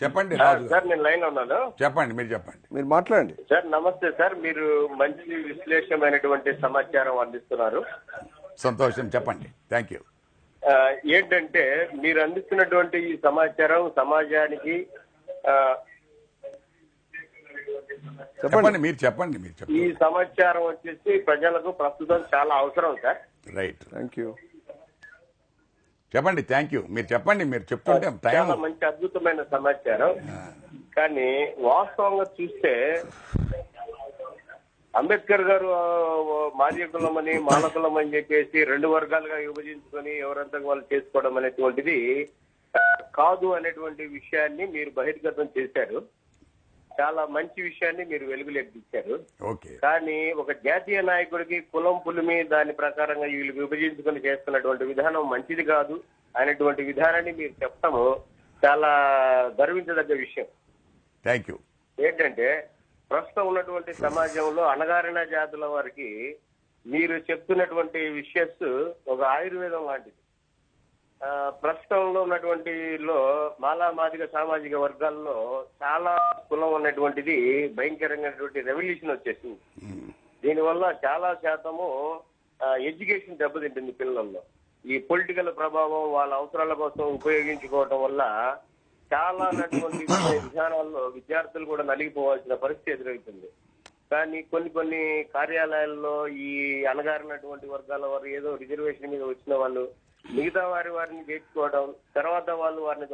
చెప్పండి రాజు గారు. సార్ నేను లైన్ లో ఉన్నాను. చెప్పండి, మీరు చెప్పండి. మీరు మాట్లాడండి. సార్ నమస్తే సార్, మీరు మంచి విశ్లేషమైనటువంటి సమాచారం అందిస్తున్నారు. సంతోషం, చెప్పండి. Thank you. ఏంటంటే మీరు అందిస్తున్నటువంటి ఈ సమాచారం సమాజానికి చెప్పండి, మీరు చెప్పండి. ఈ సమాచారం వచ్చేసి ప్రజలకు ప్రస్తుతం చాలా అవసరం సార్. Right, thank you. చెప్పండి. Thank you. మీరు చెప్పండి, మీరు చెప్తుంటే టైం. చాలా మంచి అద్భుతమైన సమాచారం. కానీ వాస్తవంగా చూస్తే అంబేద్కర్ గారు మాదిగ కులం అని మాల కులం అని చెప్పేసి 2 వర్గాలుగా విభజించుకొని ఎవరంతా వాళ్ళు చేసుకోవడం అనేటువంటిది కాదు అనేటువంటి విషయాన్ని మీరు బహిర్గతం చేశారు. చాలా మంచి విషయాన్ని మీరు వెలుగులోకి తెచ్చారు. ఓకే. కానీ ఒక జాతీయ నాయకుడికి కులం పులిమి దాని ప్రకారంగా వీళ్ళు విభజించుకొని చేస్తున్నటువంటి విధానం మంచిది కాదు అనేటువంటి విధానాన్ని మీరు చెప్పడము చాలా గర్వించదగ్గ విషయం. Thank you. ఏంటంటే ప్రస్తుతం ఉన్నటువంటి సమాజంలో అణగారిన జాతుల వారికి మీరు చెప్తున్నటువంటి విషయస్ ఒక ఆయుర్వేదం లాంటిది. ప్రస్తుతంలో ఉన్నటువంటి మాలా మాదిగ సామాజిక వర్గాల్లో చాలా కులం ఉన్నటువంటిది భయంకరమైనటువంటి రెవల్యూషన్ వచ్చేసింది. దీనివల్ల చాలా శాతము ఎడ్యుకేషన్ దెబ్బతింటుంది పిల్లల్లో. ఈ పొలిటికల్ ప్రభావం వాళ్ళ అవసరాల కోసం ఉపయోగించుకోవటం వల్ల చాలా నటువంటి విధానాల్లో విద్యార్థులు కూడా నలిగిపోవాల్సిన పరిస్థితి ఎదురవుతుంది. కానీ కొన్ని కార్యాలయాల్లో ఈ అణగారినటువంటి వర్గాల వారు ఏదో రిజర్వేషన్ మీద వచ్చిన వాళ్ళు మిగతా వారిని చేర్చుకోవడం, తర్వాత వాళ్ళు వారిని